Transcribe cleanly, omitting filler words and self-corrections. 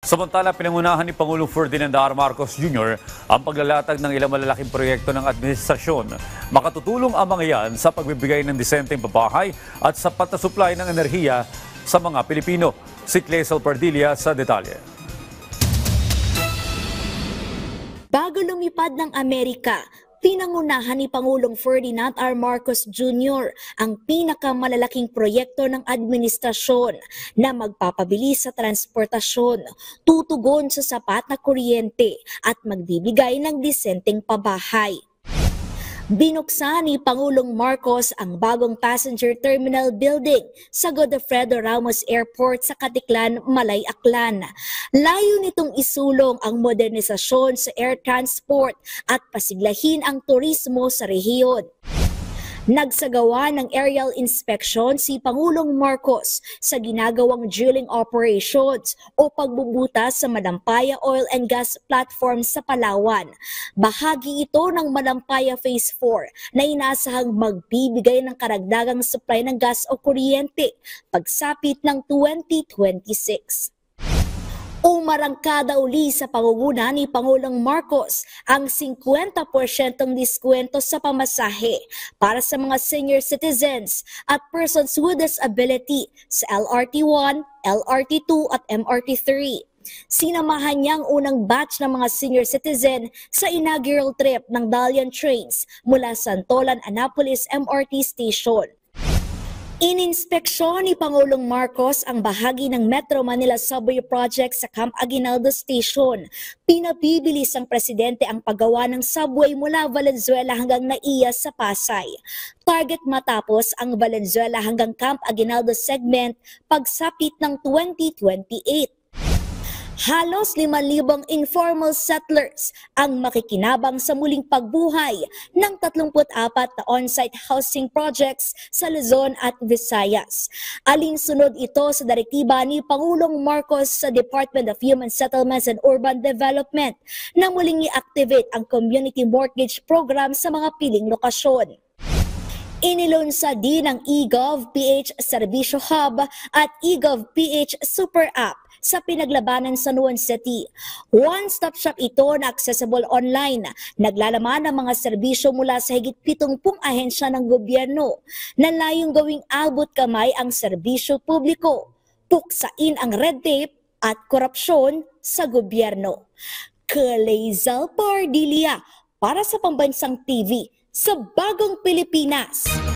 Samantala, pinangunahan ni Pangulong Ferdinand R. Marcos Jr. ang paglalatag ng ilang malalaking proyekto ng administrasyon. Makatutulong ang mga yan sa pagbibigay ng disenteng pabahay at sapat na supply ng enerhiya sa mga Pilipino. Si Clesel Pardilla sa detalye. Bago lumipad ng Amerika, pinangunahan ni Pangulong Ferdinand R. Marcos Jr. ang pinakamalalaking proyekto ng administrasyon na magpapabilis sa transportasyon, tutugon sa sapat na kuryente at magbibigay ng disenteng pabahay. Binuksan ni Pangulong Marcos ang bagong passenger terminal building sa Godofredo Ramos Airport sa Katiklan, Malay, Aklan. Layo nitong isulong ang modernisasyon sa air transport at pasiglahin ang turismo sa rehiyon. Nagsagawa ng aerial inspection si Pangulong Marcos sa ginagawang drilling operations o pagbubutas sa Malampaya Oil and Gas Platform sa Palawan. Bahagi ito ng Malampaya Phase 4 na inaasahang magbibigay ng karagdagang supply ng gas o kuryente pagsapit ng 2026. Umarangkada uli sa pangunguna ni Pangulong Marcos ang 50% diskwento sa pamasahe para sa mga senior citizens at persons with disability sa LRT1, LRT2 at MRT3. Sinamahan niya ang unang batch ng mga senior citizen sa inaugural trip ng Dalian Trains mula Santolan, Annapolis MRT Station. Ininspeksyon ni Pangulong Marcos ang bahagi ng Metro Manila Subway Project sa Camp Aguinaldo Station. Pinabibilis ang presidente ang paggawa ng subway mula Valenzuela hanggang Naiya sa Pasay. Target matapos ang Valenzuela hanggang Camp Aguinaldo segment pagsapit ng 2028. Halos 5,000 informal settlers ang makikinabang sa muling pagbuhay ng 34 na on-site housing projects sa Luzon at Visayas. Alinsunod ito sa direktiba ni Pangulong Marcos sa Department of Human Settlements and Urban Development na muling i-activate ang community mortgage program sa mga piling lokasyon. Inilunsad din ang eGov.ph Servicio Hub at eGov.ph Super App sa pinaglabanan sa San Juan City. One-stop shop ito na accessible online. Naglalaman ng mga serbisyo mula sa higit 70 ahensya ng gobyerno na layong gawing abot kamay ang serbisyo publiko, puksain ang red tape at korupsyon sa gobyerno. Clesel Pardilla para sa Pambansang TV sa Bagong Pilipinas.